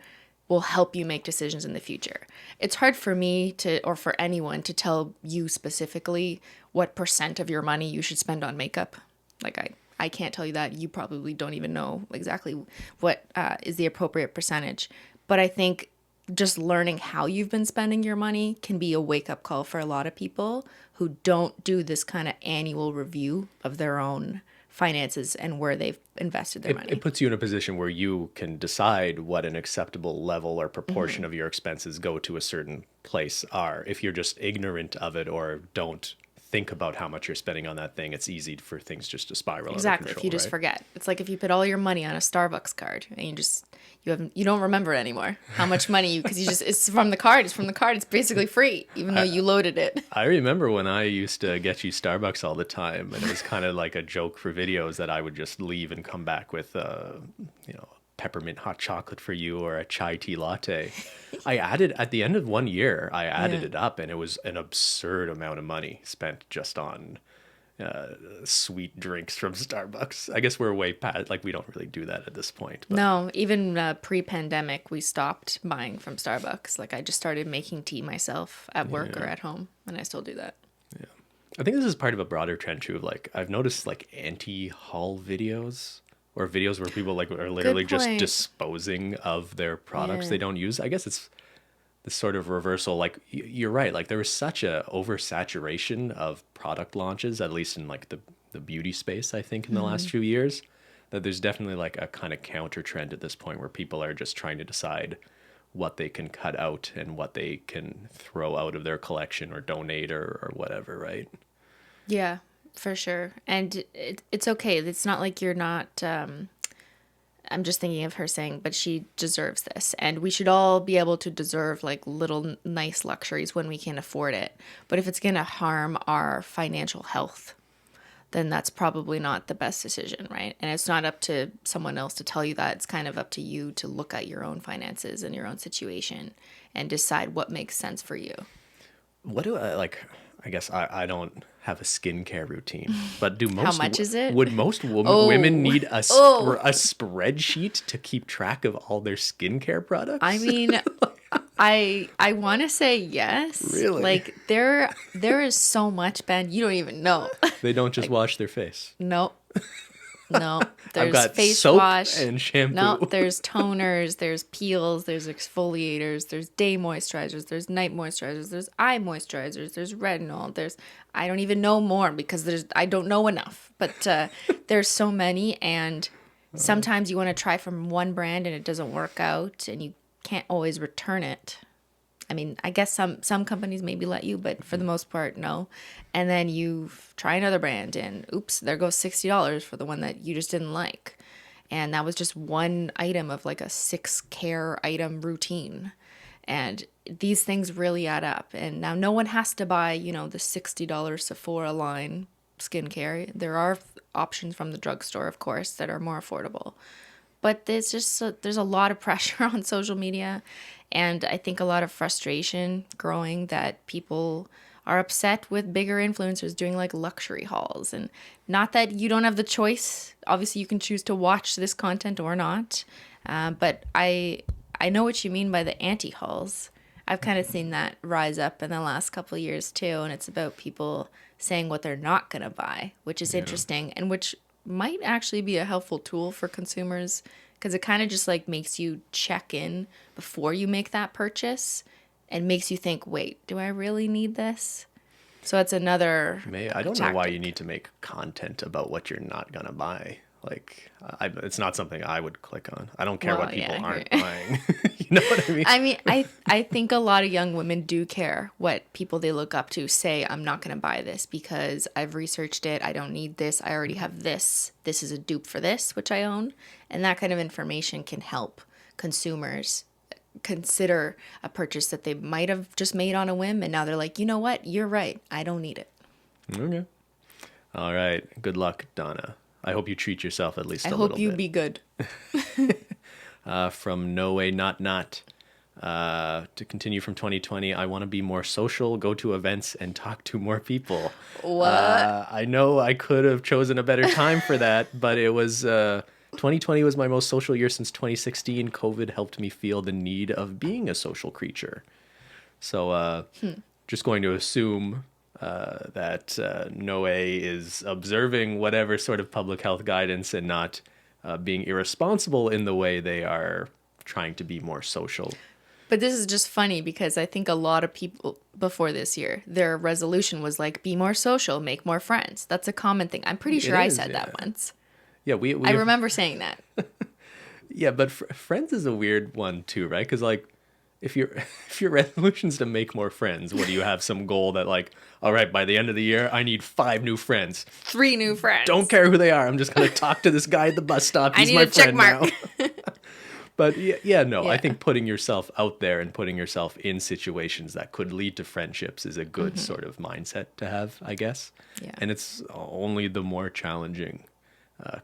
will help you make decisions in the future. It's hard for me to, or for anyone to tell you specifically what percent of your money you should spend on makeup. Like I can't tell you that. You probably don't even know exactly what is the appropriate percentage. But I think just learning how you've been spending your money can be a wake-up call for a lot of people who don't do this kind of annual review of their own finances and where they've invested their money. It puts you in a position where you can decide what an acceptable level or proportion of your expenses go to a certain place are. If you're just ignorant of it or don't think about how much you're spending on that thing, it's easy for things just to spiral. Exactly. Out of control, if you just forget. It's like if you put all your money on a Starbucks card and you don't remember it anymore how much money because it's from the card. It's basically free, even though you loaded it. I remember when I used to get you Starbucks all the time, and it was kind of like a joke for videos that I would just leave and come back with peppermint hot chocolate for you or a chai tea latte. I added at the end of 1 year, I added it up, and it was an absurd amount of money spent just on sweet drinks from Starbucks. I guess we're way past, like we don't really do that at this point. But. No, even pre-pandemic, we stopped buying from Starbucks. Like I just started making tea myself at work or at home, and I still do that. Yeah. I think this is part of a broader trend too of like, I've noticed like anti-haul videos or videos where people like are literally just disposing of their products they don't use. I guess it's this sort of reversal. Like you're right. Like there was such a oversaturation of product launches, at least in like the beauty space, I think in the last few years, that there's definitely like a kind of counter trend at this point where people are just trying to decide what they can cut out and what they can throw out of their collection or donate or whatever. Right. Yeah. For sure. And it's okay. It's not like you're not, I'm just thinking of her saying, but she deserves this. And we should all be able to deserve like little nice luxuries when we can afford it. But if it's going to harm our financial health, then that's probably not the best decision, right? And it's not up to someone else to tell you that. It's kind of up to you to look at your own finances and your own situation and decide what makes sense for you. What do I like? I guess I don't have a skincare routine, but do most? How much is it? Would most women need a spreadsheet to keep track of all their skincare products? I mean, I want to say yes. Really? Like there is so much, Ben. You don't even know. They don't just wash their face. No. There's I've got face soap wash and shampoo. No, there's toners, there's peels, there's exfoliators, there's day moisturizers, there's night moisturizers, there's eye moisturizers, there's retinol, I don't even know more because I don't know enough. But there's so many, and sometimes you want to try from one brand and it doesn't work out, and you can't always return it. I mean, I guess some companies maybe let you, but for the most part, no. And then you try another brand and oops, there goes $60 for the one that you just didn't like. And that was just one item of like a 6 care item routine. And these things really add up. And now no one has to buy, the $60 Sephora line skincare. There are options from the drugstore, of course, that are more affordable. But there's a lot of pressure on social media, and I think a lot of frustration growing that people are upset with bigger influencers doing like luxury hauls. And not that you don't have the choice. Obviously, you can choose to watch this content or not. But I know what you mean by the anti-hauls. I've kind of seen that rise up in the last couple of years too, and it's about people saying what they're not going to buy, which is interesting, and which might actually be a helpful tool for consumers because it kind of just like makes you check in before you make that purchase and makes you think, wait, do I really need this? So it's another I don't know why you need to make content about what you're not going to buy. Like, it's not something I would click on. I don't care what people aren't buying. You know what I mean? I mean, I think a lot of young women do care what people they look up to say, I'm not going to buy this because I've researched it. I don't need this. I already have this. This is a dupe for this, which I own. And that kind of information can help consumers consider a purchase that they might have just made on a whim. And now they're like, you know what? You're right. I don't need it. Okay. All right. Good luck, Donna. I hope you treat yourself at least a little bit. I hope you be good. From No Way Not Not. To continue from 2020, I want to be more social, go to events, and talk to more people. What? I know I could have chosen a better time for that, but it was 2020 was my most social year since 2016. COVID helped me feel the need of being a social creature. So just going to assume that Noe is observing whatever sort of public health guidance and not being irresponsible in the way they are trying to be more social. But this is just funny because I think a lot of people before this year, their resolution was like, be more social, make more friends. That's a common thing. I'm pretty sure I said that once. Yeah, I remember saying that. Yeah, but friends is a weird one too, right? Because like, if your resolution's to make more friends, what do you have some goal that like, all right, by the end of the year, I need 5 new friends, 3 new friends. Don't care who they are. I'm just gonna talk to this guy at the bus stop. He's my friend now. But I think putting yourself out there and putting yourself in situations that could lead to friendships is a good sort of mindset to have, I guess. Yeah. And it's only the more challenging,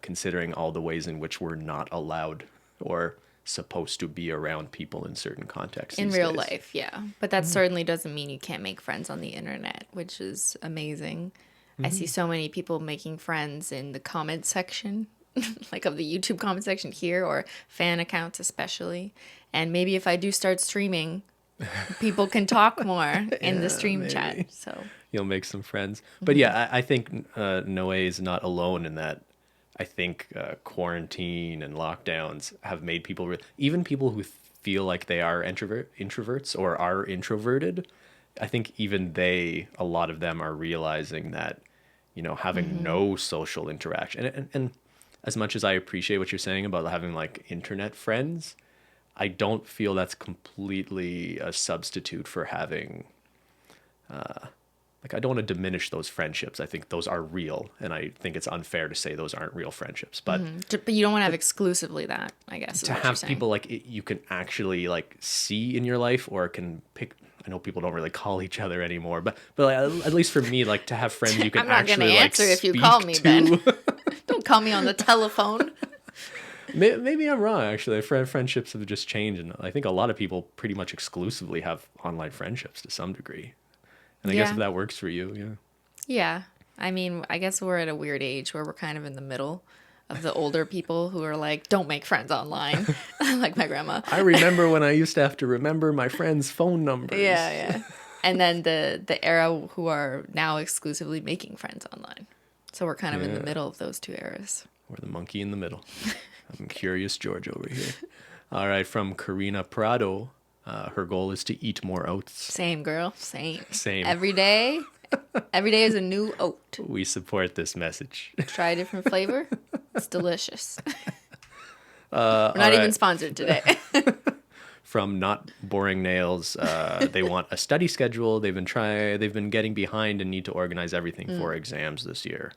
considering all the ways in which we're not allowed or supposed to be around people in certain contexts. In real life, yeah. But that certainly doesn't mean you can't make friends on the internet, which is amazing. I see so many people making friends in the comment section. Like of the YouTube comment section here or fan accounts especially. And maybe if I do start streaming, people can talk more in the stream chat. So you'll make some friends. But yeah, I think Noe is not alone in that. I think quarantine and lockdowns have made people, even people who feel like they are introverts or are introverted, I think even a lot of them are realizing that, having no social interaction and as much as I appreciate what you're saying about having like internet friends, I don't feel that's completely a substitute for having, I don't want to diminish those friendships. I think those are real, and I think it's unfair to say those aren't real friendships. But but you don't want to have exclusively that, I guess. To have people like you can actually like see in your life, or can pick. I know people don't really call each other anymore, but like, at least for me, like to have friends you can actually like. I'm not going to answer if you call me, Ben. Don't call me on the telephone. Maybe I'm wrong, actually. Friendships have just changed, and I think a lot of people pretty much exclusively have online friendships to some degree. And I guess if that works for you, yeah. Yeah. I mean, I guess we're at a weird age where we're kind of in the middle of the older people who are like, don't make friends online, like my grandma. I remember when I used to have to remember my friends' phone numbers. Yeah. And then the era who are now exclusively making friends online. So we're kind of in the middle of those two eras. We're the monkey in the middle. I'm Curious George over here. All right, from Karina Prado. Her goal is to eat more oats. Same, girl. Same. Every day is a new oat. We support this message. Try a different flavor. It's delicious. We're not even sponsored today. From Not Boring Nails, they want a study schedule. They've been getting behind and need to organize everything for exams this year.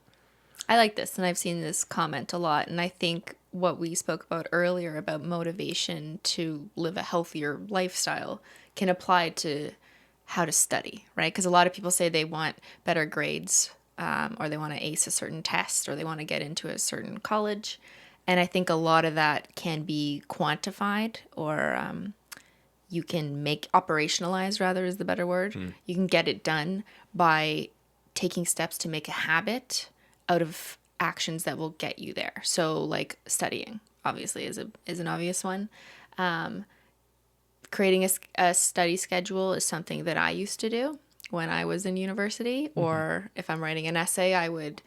I like this, and I've seen this comment a lot, and I think what we spoke about earlier about motivation to live a healthier lifestyle can apply to how to study, right? Because a lot of people say they want better grades, or they want to ace a certain test, or they want to get into a certain college. And I think a lot of that can be quantified, or you can operationalized, rather is the better word. You can get it done by taking steps to make a habit out of actions that will get you there. So like studying, obviously, is an obvious one. Creating a study schedule is something that I used to do when I was in university, or if I'm writing an essay, I would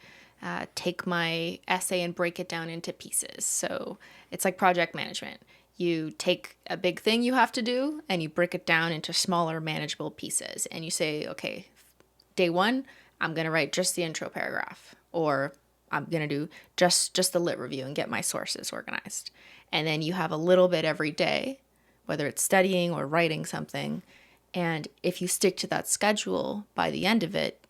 take my essay and break it down into pieces. So it's like project management. You take a big thing you have to do and you break it down into smaller manageable pieces. And you say, okay, day 1, I'm going to write just the intro paragraph, or I'm going to do just the lit review and get my sources organized. And then you have a little bit every day whether it's studying or writing something. And if you stick to that schedule, by the end of it,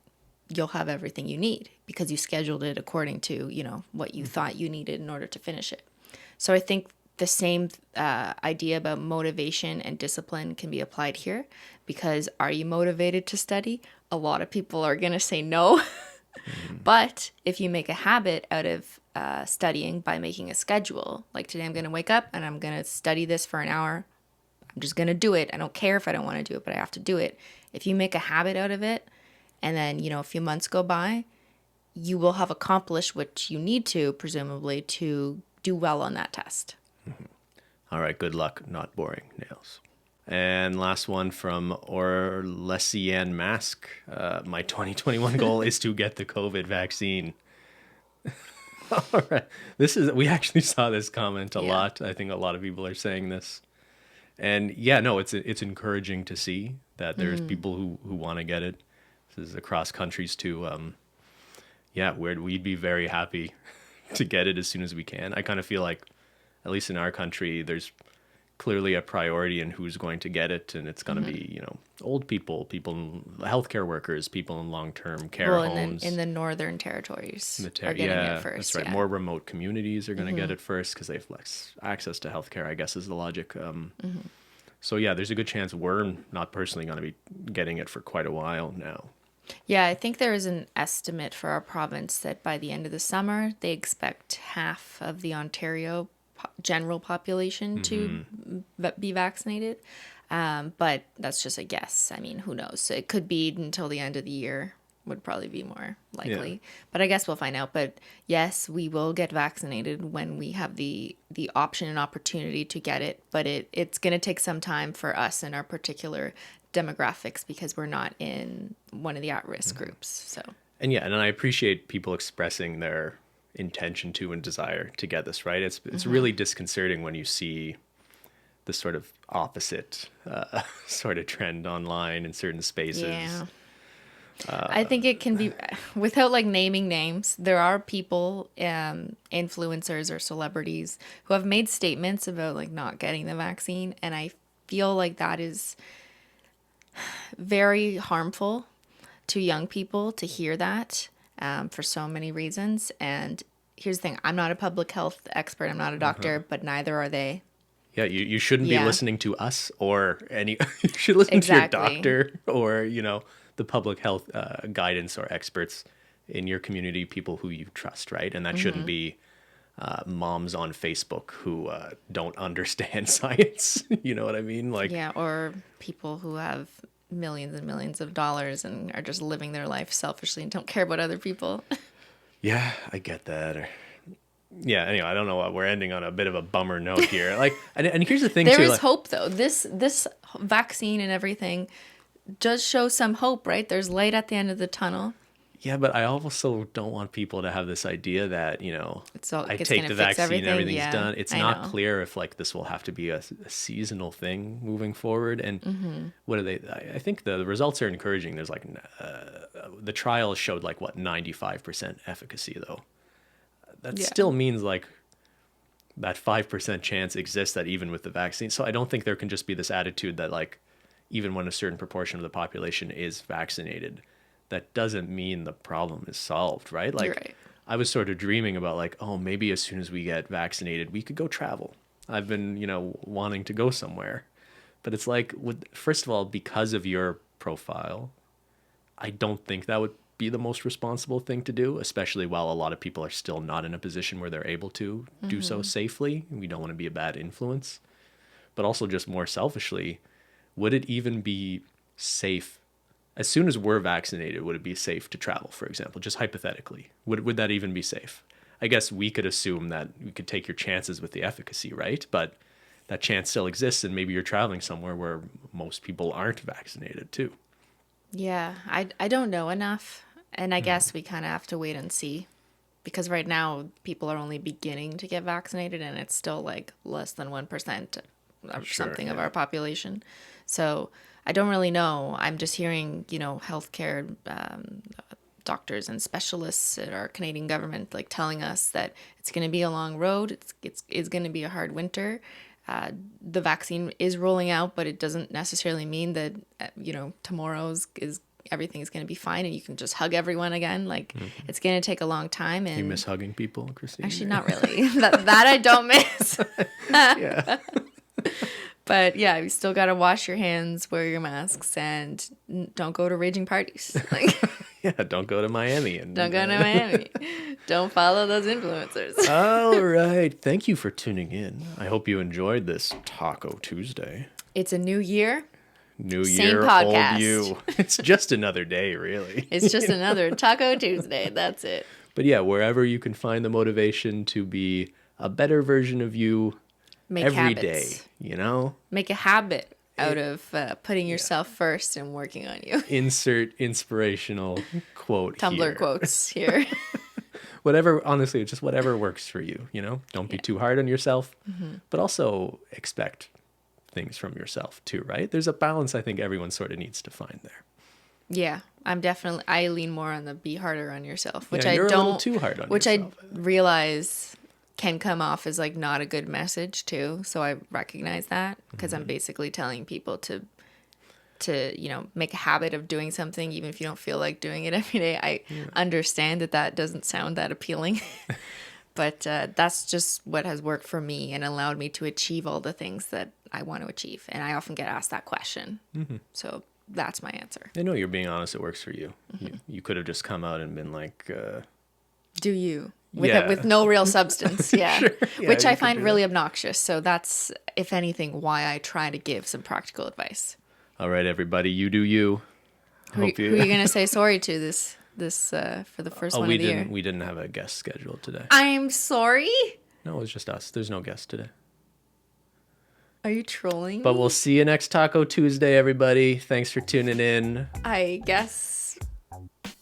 you'll have everything you need because you scheduled it according to, what you thought you needed in order to finish it. So I think the same idea about motivation and discipline can be applied here, because are you motivated to study? A lot of people are going to say no. But if you make a habit out of studying by making a schedule, like today I'm going to wake up and I'm going to study this for an hour. I'm just going to do it. I don't care if I don't want to do it, but I have to do it. If you make a habit out of it, and then, a few months go by, you will have accomplished what you need to, presumably, to do well on that test. All right, good luck not boring nails. And last one from Orlesian Mask. My 2021 goal is to get the COVID vaccine. All right. We actually saw this comment a lot. I think a lot of people are saying this. And yeah, no, it's encouraging to see that there's people who want to get it. This is across countries too. We'd be very happy to get it as soon as we can. I kind of feel like, at least in our country, there's clearly a priority in who's going to get it, and it's going to be, old people, healthcare workers, people in long-term care homes. In the northern territories are getting it first. That's right. More remote communities are going to get it first because they have less access to healthcare, I guess is the logic. So yeah, there's a good chance we're not personally going to be getting it for quite a while now. Yeah, I think there is an estimate for our province that by the end of the summer, they expect half of the Ontario general population to be vaccinated. But that's just a guess. I mean, who knows? It could be until the end of the year would probably be more likely. Yeah. But I guess we'll find out. But yes, we will get vaccinated when we have the option and opportunity to get it. But it's going to take some time for us in our particular demographics because we're not in one of the at-risk groups. So. And I appreciate people expressing their intention to and desire to get this, right? It's really disconcerting when you see the sort of opposite sort of trend online in certain spaces. Yeah. I think it can be, without naming names, there are people, influencers or celebrities who have made statements about not getting the vaccine. And I feel like that is very harmful to young people to hear that for so many reasons. And here's the thing. I'm not a public health expert. I'm not a doctor, but neither are they. Yeah, you shouldn't be listening to us or you should listen to your doctor or, the public health guidance or experts in your community, people who you trust, right? And that shouldn't be moms on Facebook who don't understand science. You know what I mean? Or people who have millions and millions of dollars and are just living their life selfishly and don't care about other people. Yeah, I get that. Anyway, I don't know why we're ending on a bit of a bummer note here. And here's the thing there is hope though. This vaccine and everything does show some hope, right? There's light at the end of the tunnel. Yeah, but I also don't want people to have this idea that, I take the vaccine and everything's done. It's not clear if this will have to be a seasonal thing moving forward. And what are they? I think the results are encouraging. There's the trials showed 95% efficacy though. That still means that 5% chance exists that even with the vaccine. So I don't think there can just be this attitude that even when a certain proportion of the population is vaccinated, that doesn't mean the problem is solved, right? You're right. I was sort of dreaming about maybe as soon as we get vaccinated, we could go travel. I've been, wanting to go somewhere. But it's first of all, because of your profile, I don't think that would be the most responsible thing to do, especially while a lot of people are still not in a position where they're able to do so safely. We don't want to be a bad influence. But also just more selfishly, would it even be safe? As soon as we're vaccinated, would it be safe to travel, for example? Just hypothetically, would that even be safe? I guess we could assume that we could take your chances with the efficacy, right? But that chance still exists, and maybe you're traveling somewhere where most people aren't vaccinated too. Yeah, I don't know enough, and I guess we kind of have to wait and see. Because right now, people are only beginning to get vaccinated, and it's still less than 1% of something of our population. So I don't really know. I'm just hearing, healthcare doctors and specialists at our Canadian government telling us that it's going to be a long road. It's going to be a hard winter. the vaccine is rolling out, but it doesn't necessarily mean that, tomorrow's is everything's going to be fine and you can just hug everyone again. Like, it's going to take a long time. And You miss hugging people, Cristine? actually, not really. that I don't miss. Yeah. But yeah, you still got to wash your hands, wear your masks, and don't go to raging parties. Like, Yeah, don't go to Miami. don't go to Miami. Don't follow those influencers. All right. Thank you for tuning in. I hope you enjoyed this Taco Tuesday. It's a new year. New Same year, podcast. old you. It's just another day, really. It's just another Taco Tuesday. That's it. But yeah, wherever you can find the motivation to be a better version of you Make every habits. day, Make a habit out of putting yourself first and working on you. Insert inspirational quote Tumblr here. quotes here. Whatever, honestly, just whatever works for you, Don't be too hard on yourself, but also expect things from yourself too, right? There's a balance I think everyone sort of needs to find there. Yeah, I lean more on the be harder on yourself, which Yeah, you're I a don't, little too hard on which yourself. I realize can come off as like not a good message too. So I recognize that because I'm basically telling people to make a habit of doing something even if you don't feel like doing it every day. I understand that doesn't sound that appealing. But that's just what has worked for me and allowed me to achieve all the things that I want to achieve. And I often get asked that question. So that's my answer. I know you're being honest. It works for you. You could have just come out and been like, Do you? With no real substance. Yeah. Sure. Yeah, Which you I could find do really obnoxious. So that's, if anything, why I try to give some practical advice. all right, everybody, you do you. Who are you going to say sorry to this for the first one of the year? We didn't have a guest scheduled today. I'm sorry? No, it was just us. There's no guest today. Are you trolling But me? we'll see you next Taco Tuesday, everybody. Thanks for tuning in. I guess.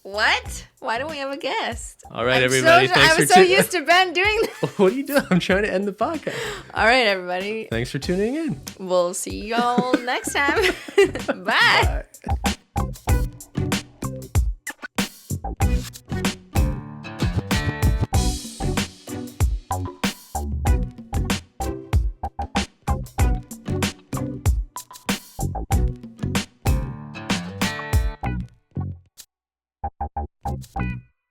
What? Why don't we have a guest? All right, I'm everybody. I was so used to Ben doing that. What are you doing? I'm trying to end the podcast. All right, everybody. Thanks for tuning in. We'll see y'all next time. Bye. Bye.